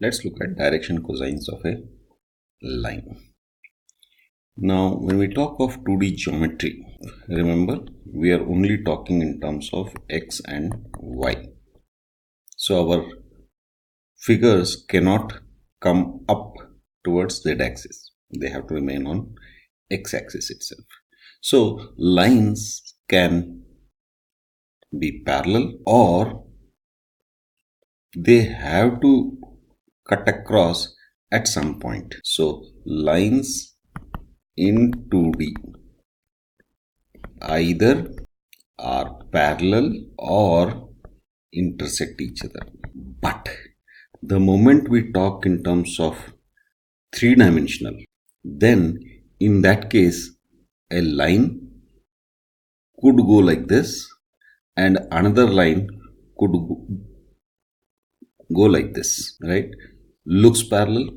Let's look at direction cosines of a line. Now, when we talk of 2D geometry, remember we are only talking in terms of x and y. So our figures cannot come up towards z-axis. They have to remain on x-axis itself. So lines can be parallel or they have to cut across at some point. So lines in 2D either are parallel or intersect each other. But the moment we talk in terms of three-dimensional, then in that case a line could go like this and another line could go like this, right? Looks parallel,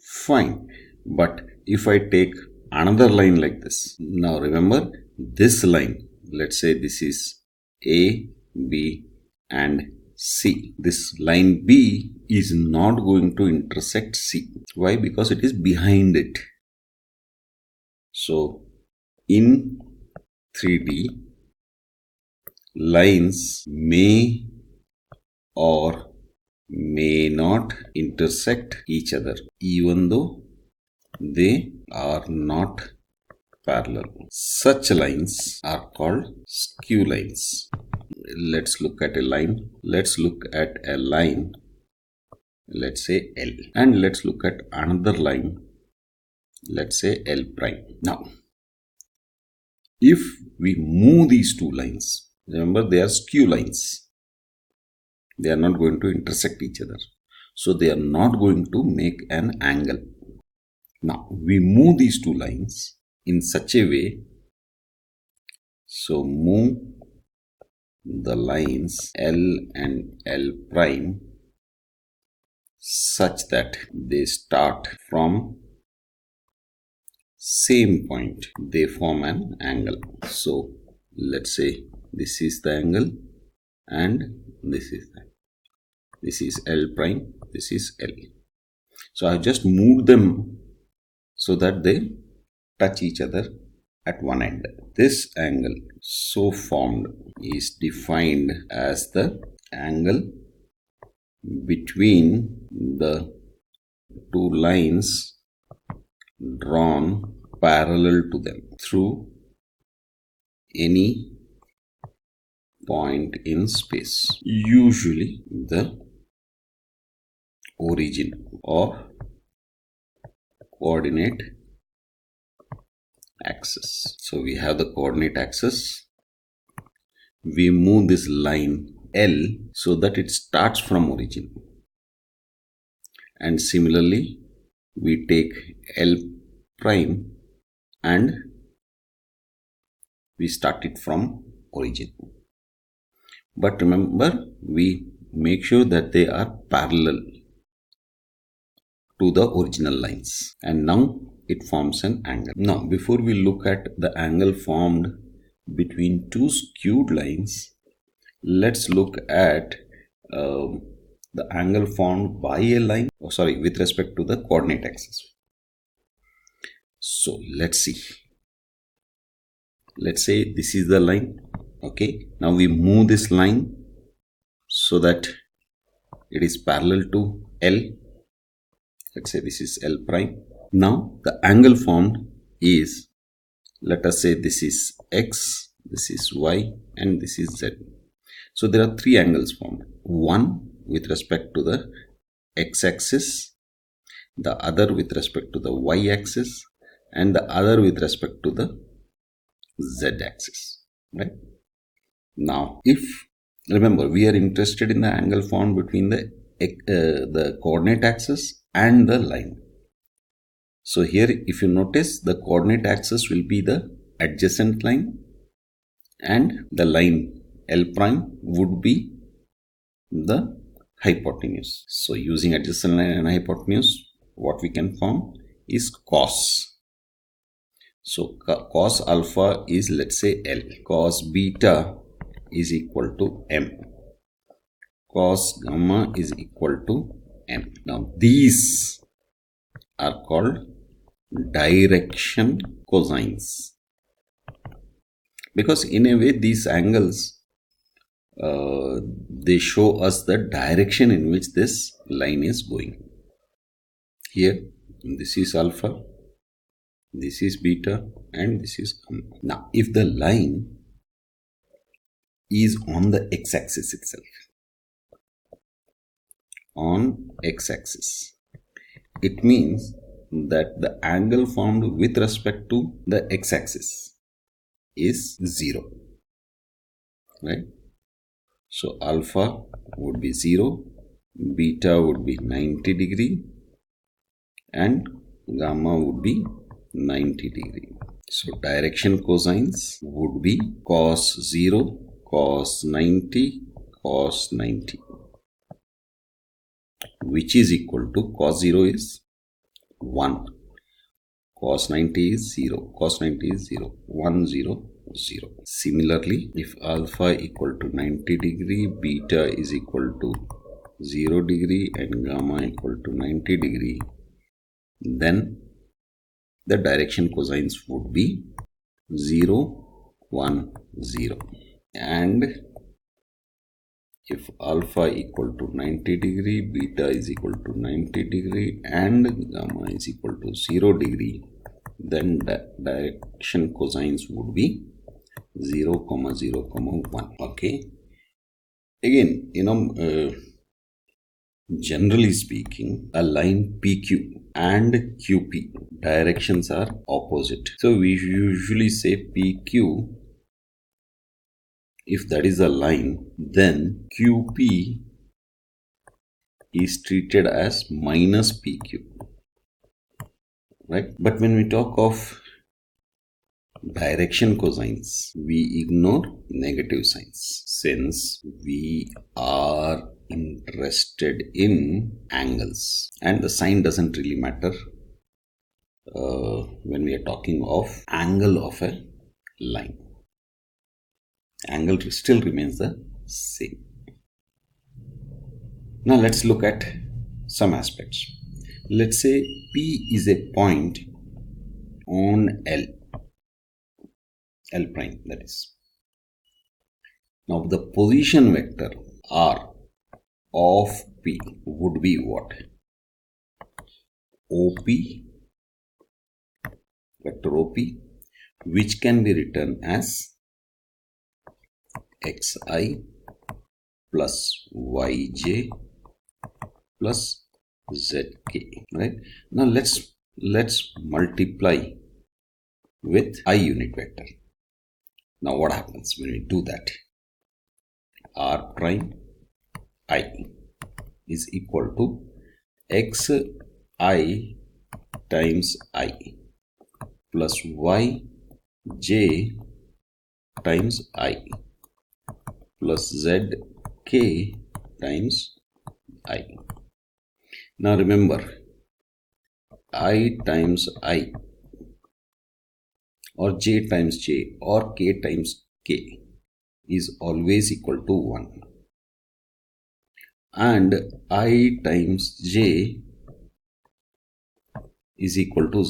fine. But if I take another line like this, now remember this line, let's say this is A, B and C. This line B is not going to intersect C. Why? Because it is behind it. So in 3D, lines may or may not intersect each other even though they are not parallel. Such lines are called skew lines. Let's look at a line. Let's look at a line, let's say L, and let's look at another line, let's say L prime. Now, if we move these two lines, remember they are skew lines. They are not going to intersect each other. So they are not going to make an angle. Now, we move these two lines in such a way. So move the lines L and L prime such that they start from same point. They form an angle. So let's say this is the angle and this is the. This is L prime, this is L. So I just moved them so that they touch each other at one end. This angle so formed is defined as the angle between the two lines drawn parallel to them through any point in space, usually the origin or coordinate axis. So we have the coordinate axis. We move this line L so that it starts from origin. And similarly, we take L prime and we start it from origin. But remember, we make sure that they are parallel to the original lines, and now it forms an angle. Now, before we look at the angle formed between two skewed lines, let's look at the angle formed by a line, with respect to the coordinate axis. So let's see. Let's say this is the line. Okay, now we move this line so that it is parallel to L. Let's say this is L prime. Now the angle formed is, let us say this is X, this is Y and this is Z. So there are three angles formed. One with respect to the X axis, the other with respect to the Y axis and the other with respect to the Z axis, right? Now, if remember, we are interested in the angle formed between the coordinate axis and the line. So here, if you notice, the coordinate axis will be the adjacent line and the line L prime would be the hypotenuse. So using adjacent line and hypotenuse, what we can form is cos. So cos alpha is, let's say, L. Cos beta is equal to M. Cos gamma is equal to n. Now these are called direction cosines, because in a way these angles they show us the direction in which this line is going. Here this is alpha, this is beta, and this is gamma. Now if the line is on the x-axis itself, on x-axis, it means that the angle formed with respect to the x-axis is 0, right? So alpha would be 0, beta would be 90 degree, and gamma would be 90 degree. So direction cosines would be cos 0, cos 90, cos 90, which is equal to cos 0 is 1, cos 90 is 0, cos 90 is 0, 1 0 0. Similarly, if alpha equal to 90 degree, beta is equal to 0 degree, and gamma equal to 90 degree, then the direction cosines would be 0 1 0. And if alpha equal to 90 degree, beta is equal to 90 degree, and gamma is equal to 0 degree, then the direction cosines would be 0 0 1. Okay, again, generally speaking, a line PQ and QP directions are opposite, so we usually say PQ. If that is a line, then QP is treated as minus PQ, right? But when we talk of direction cosines, we ignore negative signs, since we are interested in angles, and the sign doesn't really matter when we are talking of angle of a line. Angle still remains the same. Now let's look at some aspects. Let's say P is a point on L prime, that is. Now the position vector R of P would be what? OP, vector OP, which can be written as xi plus yj plus zk, right? Now let's multiply with I unit vector. Now what happens when we do that? R prime I is equal to xi times I plus yj times I plus zk times I. Now remember, I times I or j times j or k times k is always equal to 1, and I times j is equal to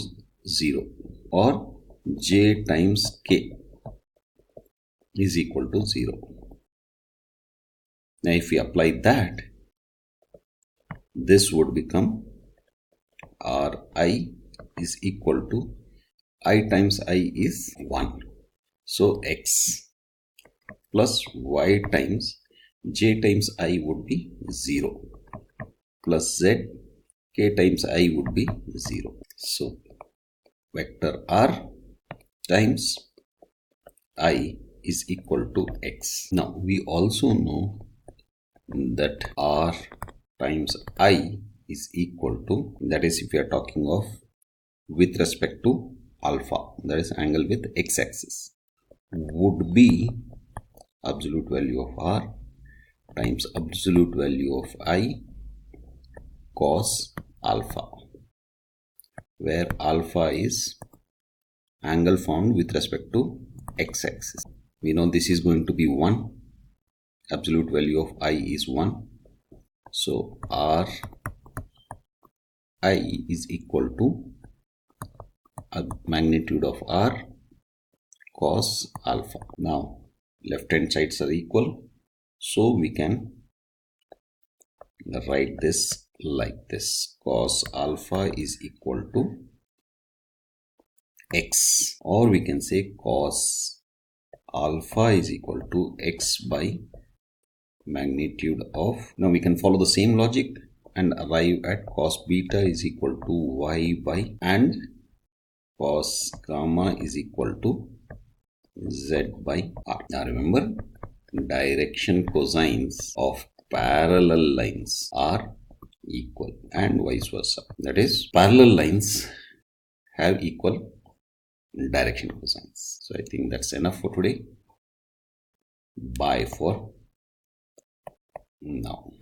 0, or j times k is equal to 0. Now if we apply that, this would become Ri is equal to I times I is 1, so x plus y times j times I would be 0 plus z k times I would be 0. So vector R times I is equal to x. Now we also know that R times I is equal to, that is if we are talking of with respect to alpha, that is angle with x-axis, would be absolute value of R times absolute value of I cos alpha, where alpha is angle formed with respect to x-axis. We know this is going to be 1, absolute value of I is 1, so R I is equal to a magnitude of R cos alpha. Now left hand sides are equal, so we can write this like this: cos alpha is equal to x, or we can say cos alpha is equal to x by magnitude of. Now we can follow the same logic and arrive at cos beta is equal to y by, and cos gamma is equal to z by r. Now remember, direction cosines of parallel lines are equal and vice versa. That is, parallel lines have equal direction cosines. So I think that's enough for today. Bye for now.